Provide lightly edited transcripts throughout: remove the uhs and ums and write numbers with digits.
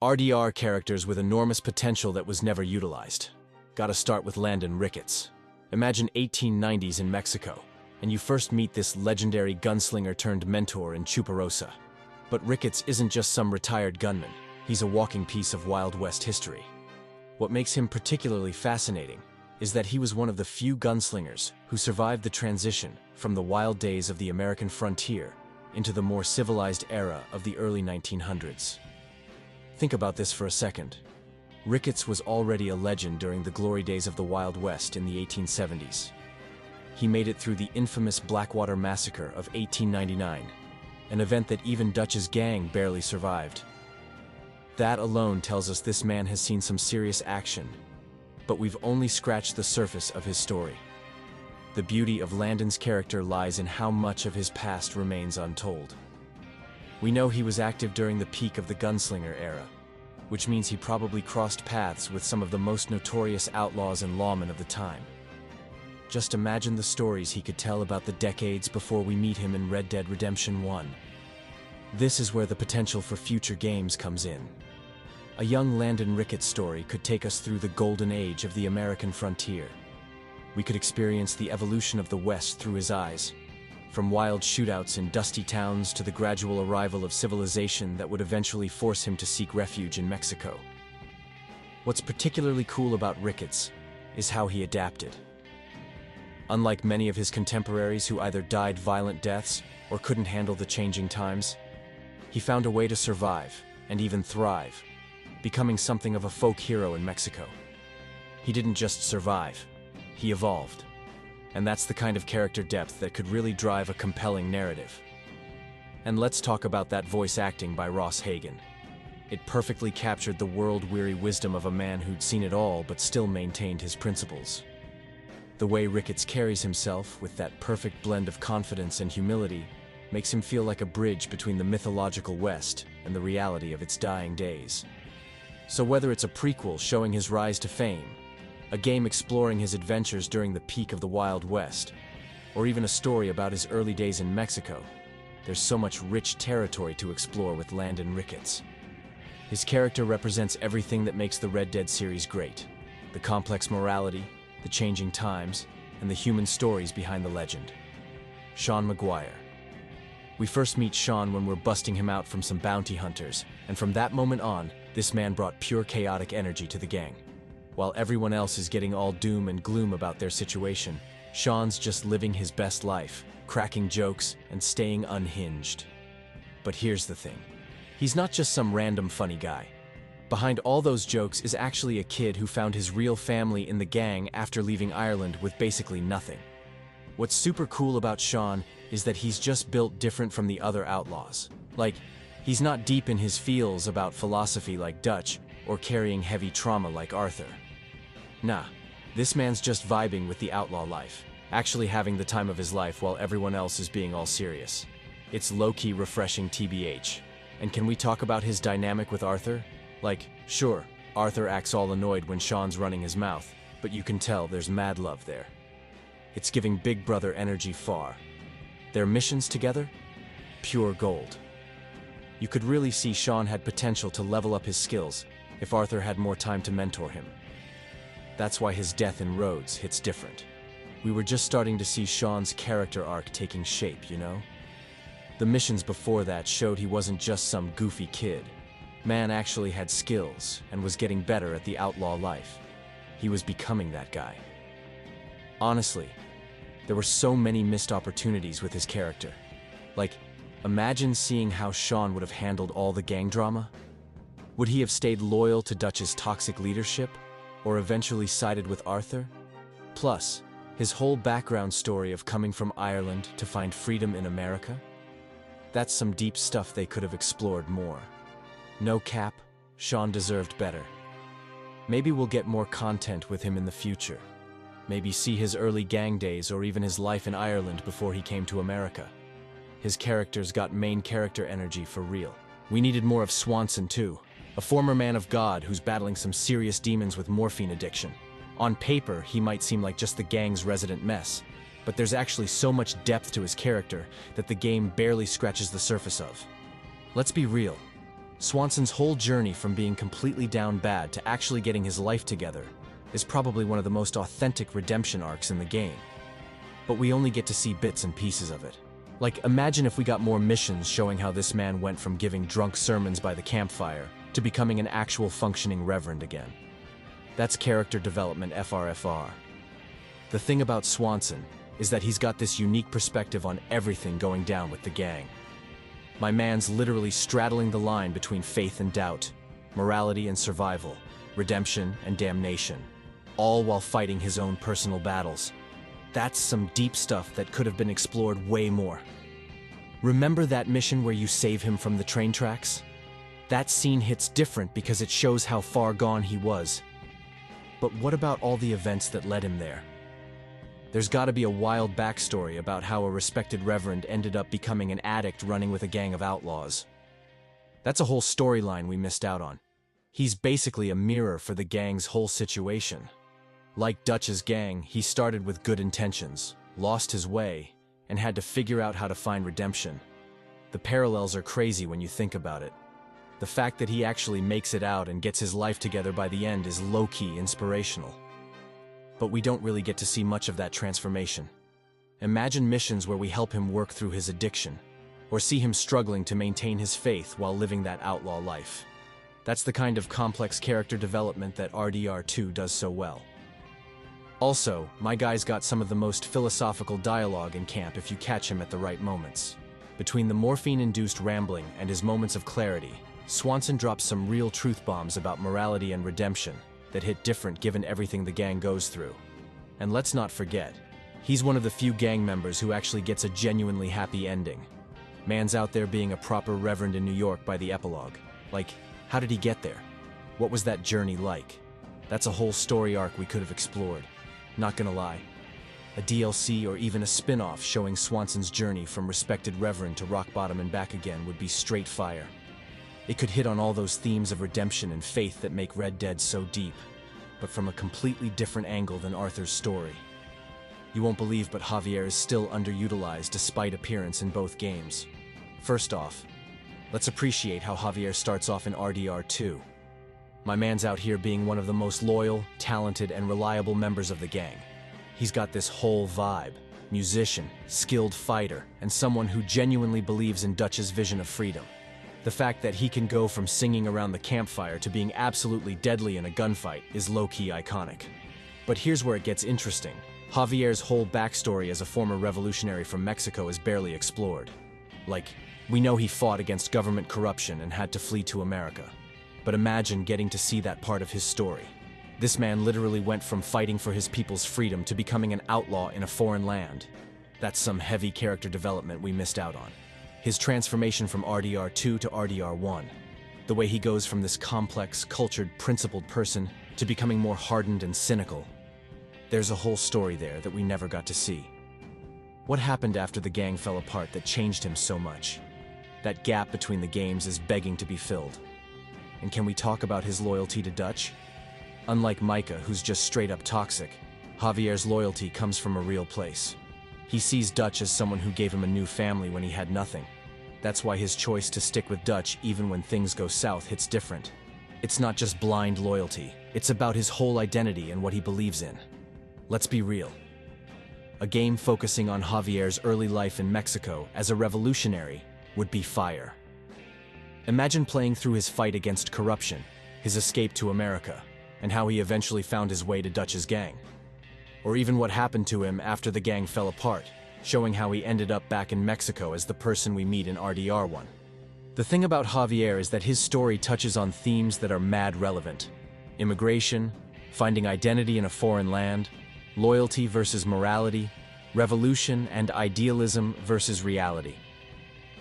RDR characters with enormous potential that was never utilized. Gotta start with Landon Ricketts. Imagine 1890s in Mexico, and you first meet this legendary gunslinger turned mentor in Chuparosa. But Ricketts isn't just some retired gunman, he's a walking piece of Wild West history. What makes him particularly fascinating is that he was one of the few gunslingers who survived the transition from the wild days of the American frontier into the more civilized era of the early 1900s. Think about this for a second. Ricketts was already a legend during the glory days of the Wild West in the 1870s. He made it through the infamous Blackwater Massacre of 1899, an event that even Dutch's gang barely survived. That alone tells us this man has seen some serious action, but we've only scratched the surface of his story. The beauty of Landon's character lies in how much of his past remains untold. We know he was active during the peak of the gunslinger era, which means he probably crossed paths with some of the most notorious outlaws and lawmen of the time. Just imagine the stories he could tell about the decades before we meet him in Red Dead Redemption 1. This is where the potential for future games comes in. A young Landon Ricketts story could take us through the golden age of the American frontier. We could experience the evolution of the West through his eyes, from wild shootouts in dusty towns to the gradual arrival of civilization that would eventually force him to seek refuge in Mexico. What's particularly cool about Ricketts is how he adapted. Unlike many of his contemporaries who either died violent deaths or couldn't handle the changing times, he found a way to survive and even thrive, becoming something of a folk hero in Mexico. He didn't just survive, he evolved. And that's the kind of character depth that could really drive a compelling narrative. And let's talk about that voice acting by Ross Hagen. It perfectly captured the world-weary wisdom of a man who'd seen it all but still maintained his principles. The way Ricketts carries himself, with that perfect blend of confidence and humility, makes him feel like a bridge between the mythological West and the reality of its dying days. So whether it's a prequel showing his rise to fame, a game exploring his adventures during the peak of the Wild West, or even a story about his early days in Mexico, there's so much rich territory to explore with Landon Ricketts. His character represents everything that makes the Red Dead series great: the complex morality, the changing times, and the human stories behind the legend. Shawn Maguire. We first meet Shawn when we're busting him out from some bounty hunters, and from that moment on, this man brought pure chaotic energy to the gang. While everyone else is getting all doom and gloom about their situation, Shawn's just living his best life, cracking jokes and staying unhinged. But here's the thing. He's not just some random funny guy. Behind all those jokes is actually a kid who found his real family in the gang after leaving Ireland with basically nothing. What's super cool about Shawn is that he's just built different from the other outlaws. Like, he's not deep in his feels about philosophy like Dutch, or carrying heavy trauma like Arthur. Nah, this man's just vibing with the outlaw life, actually having the time of his life while everyone else is being all serious. It's low-key refreshing TBH. And can we talk about his dynamic with Arthur? Like, sure, Arthur acts all annoyed when Shawn's running his mouth, but you can tell there's mad love there. It's giving Big Brother energy far. Their missions together? Pure gold. You could really see Shawn had potential to level up his skills if Arthur had more time to mentor him. That's why his death in Rhodes hits different. We were just starting to see Shawn's character arc taking shape, you know? The missions before that showed he wasn't just some goofy kid. Man actually had skills and was getting better at the outlaw life. He was becoming that guy. Honestly, there were so many missed opportunities with his character. Like, imagine seeing how Shawn would have handled all the gang drama. Would he have stayed loyal to Dutch's toxic leadership, or eventually sided with Arthur? Plus, his whole background story of coming from Ireland to find freedom in America? That's some deep stuff they could have explored more. No cap, Shawn deserved better. Maybe we'll get more content with him in the future. Maybe see his early gang days or even his life in Ireland before he came to America. His character's got main character energy for real. We needed more of Swanson too. A former man of God who's battling some serious demons with morphine addiction. On paper, he might seem like just the gang's resident mess, but there's actually so much depth to his character that the game barely scratches the surface of. Let's be real. Swanson's whole journey from being completely down bad to actually getting his life together is probably one of the most authentic redemption arcs in the game. But we only get to see bits and pieces of it. Like, imagine if we got more missions showing how this man went from giving drunk sermons by the campfire to becoming an actual functioning reverend again. That's character development FRFR. The thing about Swanson is that he's got this unique perspective on everything going down with the gang. My man's literally straddling the line between faith and doubt, morality and survival, redemption and damnation, all while fighting his own personal battles. That's some deep stuff that could have been explored way more. Remember that mission where you save him from the train tracks? That scene hits different because it shows how far gone he was. But what about all the events that led him there? There's gotta be a wild backstory about how a respected reverend ended up becoming an addict running with a gang of outlaws. That's a whole storyline we missed out on. He's basically a mirror for the gang's whole situation. Like Dutch's gang, he started with good intentions, lost his way, and had to figure out how to find redemption. The parallels are crazy when you think about it. The fact that he actually makes it out and gets his life together by the end is low-key inspirational. But we don't really get to see much of that transformation. Imagine missions where we help him work through his addiction, or see him struggling to maintain his faith while living that outlaw life. That's the kind of complex character development that RDR2 does so well. Also, my guy's got some of the most philosophical dialogue in camp if you catch him at the right moments. Between the morphine-induced rambling and his moments of clarity, Swanson drops some real truth bombs about morality and redemption that hit different given everything the gang goes through. And let's not forget, he's one of the few gang members who actually gets a genuinely happy ending. Man's out there being a proper reverend in New York by the epilogue. Like, how did he get there? What was that journey like? That's a whole story arc we could have explored. Not gonna lie. A DLC or even a spin-off showing Swanson's journey from respected reverend to rock bottom and back again would be straight fire. It could hit on all those themes of redemption and faith that make Red Dead so deep, but from a completely different angle than Arthur's story. You won't believe, but Javier is still underutilized despite appearance in both games. First off, let's appreciate how Javier starts off in RDR2. My man's out here being one of the most loyal, talented, and reliable members of the gang. He's got this whole vibe: musician, skilled fighter, and someone who genuinely believes in Dutch's vision of freedom. The fact that he can go from singing around the campfire to being absolutely deadly in a gunfight is low-key iconic. But here's where it gets interesting. Javier's whole backstory as a former revolutionary from Mexico is barely explored. Like, we know he fought against government corruption and had to flee to America. But imagine getting to see that part of his story. This man literally went from fighting for his people's freedom to becoming an outlaw in a foreign land. That's some heavy character development we missed out on. His transformation from RDR2 to RDR1. The way he goes from this complex, cultured, principled person to becoming more hardened and cynical. There's a whole story there that we never got to see. What happened after the gang fell apart that changed him so much? That gap between the games is begging to be filled. And can we talk about his loyalty to Dutch? Unlike Micah, who's just straight up toxic, Javier's loyalty comes from a real place. He sees Dutch as someone who gave him a new family when he had nothing. That's why his choice to stick with Dutch even when things go south hits different. It's not just blind loyalty, it's about his whole identity and what he believes in. Let's be real. A game focusing on Javier's early life in Mexico as a revolutionary would be fire. Imagine playing through his fight against corruption, his escape to America, and how he eventually found his way to Dutch's gang. Or even what happened to him after the gang fell apart, showing how he ended up back in Mexico as the person we meet in RDR1. The thing about Javier is that his story touches on themes that are mad relevant. Immigration, finding identity in a foreign land, loyalty versus morality, revolution and idealism versus reality.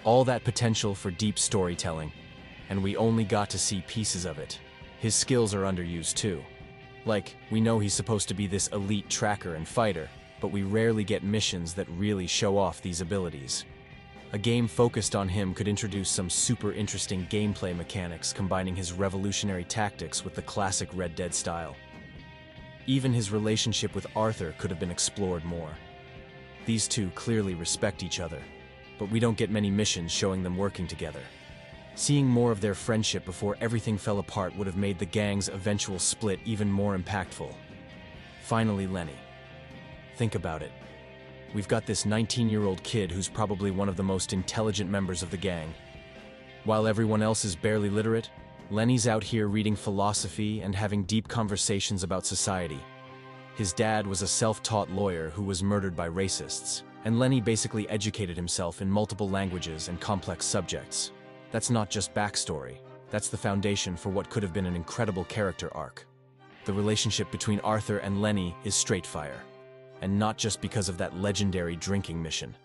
All that potential for deep storytelling, and we only got to see pieces of it. His skills are underused too. Like, we know he's supposed to be this elite tracker and fighter, but we rarely get missions that really show off these abilities. A game focused on him could introduce some super interesting gameplay mechanics combining his revolutionary tactics with the classic Red Dead style. Even his relationship with Arthur could have been explored more. These two clearly respect each other, but we don't get many missions showing them working together. Seeing more of their friendship before everything fell apart would have made the gang's eventual split even more impactful. Finally, Lenny. Think about it. We've got this 19-year-old kid who's probably one of the most intelligent members of the gang. While everyone else is barely literate, Lenny's out here reading philosophy and having deep conversations about society. His dad was a self-taught lawyer who was murdered by racists, and Lenny basically educated himself in multiple languages and complex subjects. That's not just backstory, that's the foundation for what could have been an incredible character arc. The relationship between Arthur and Lenny is straight fire, and not just because of that legendary drinking mission.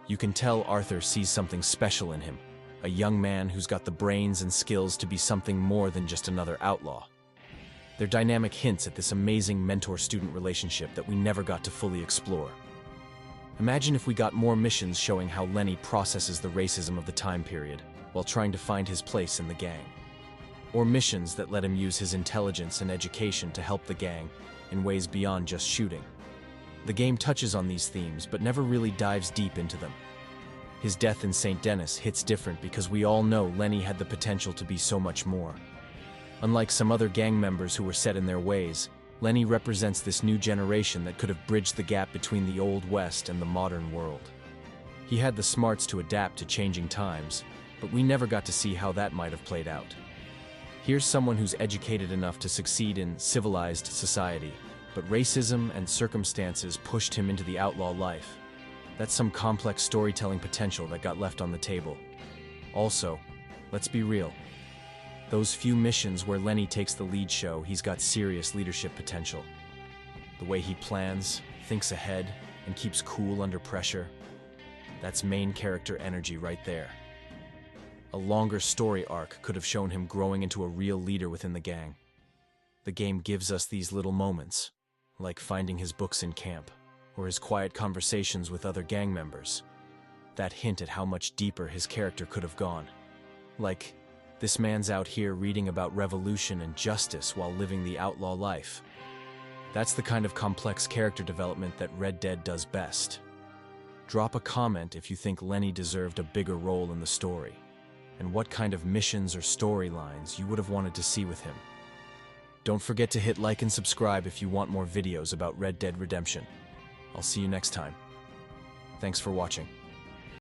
You can tell Arthur sees something special in him, a young man who's got the brains and skills to be something more than just another outlaw. Their dynamic hints at this amazing mentor-student relationship that we never got to fully explore. Imagine if we got more missions showing how Lenny processes the racism of the time period while trying to find his place in the gang. Or missions that let him use his intelligence and education to help the gang in ways beyond just shooting. The game touches on these themes but never really dives deep into them. His death in St. Denis hits different because we all know Lenny had the potential to be so much more. Unlike some other gang members who were set in their ways, Lenny represents this new generation that could have bridged the gap between the Old West and the modern world. He had the smarts to adapt to changing times, but we never got to see how that might have played out. Here's someone who's educated enough to succeed in civilized society, but racism and circumstances pushed him into the outlaw life. That's some complex storytelling potential that got left on the table. Also, let's be real. Those few missions where Lenny takes the lead show he's got serious leadership potential. The way he plans, thinks ahead, and keeps cool under pressure. That's main character energy right there. A longer story arc could have shown him growing into a real leader within the gang. The game gives us these little moments, like finding his books in camp, or his quiet conversations with other gang members, that hint at how much deeper his character could have gone. Like, this man's out here reading about revolution and justice while living the outlaw life. That's the kind of complex character development that Red Dead does best. Drop a comment if you think Lenny deserved a bigger role in the story, and what kind of missions or storylines you would have wanted to see with him. Don't forget to hit like and subscribe if you want more videos about Red Dead Redemption. I'll see you next time. Thanks for watching.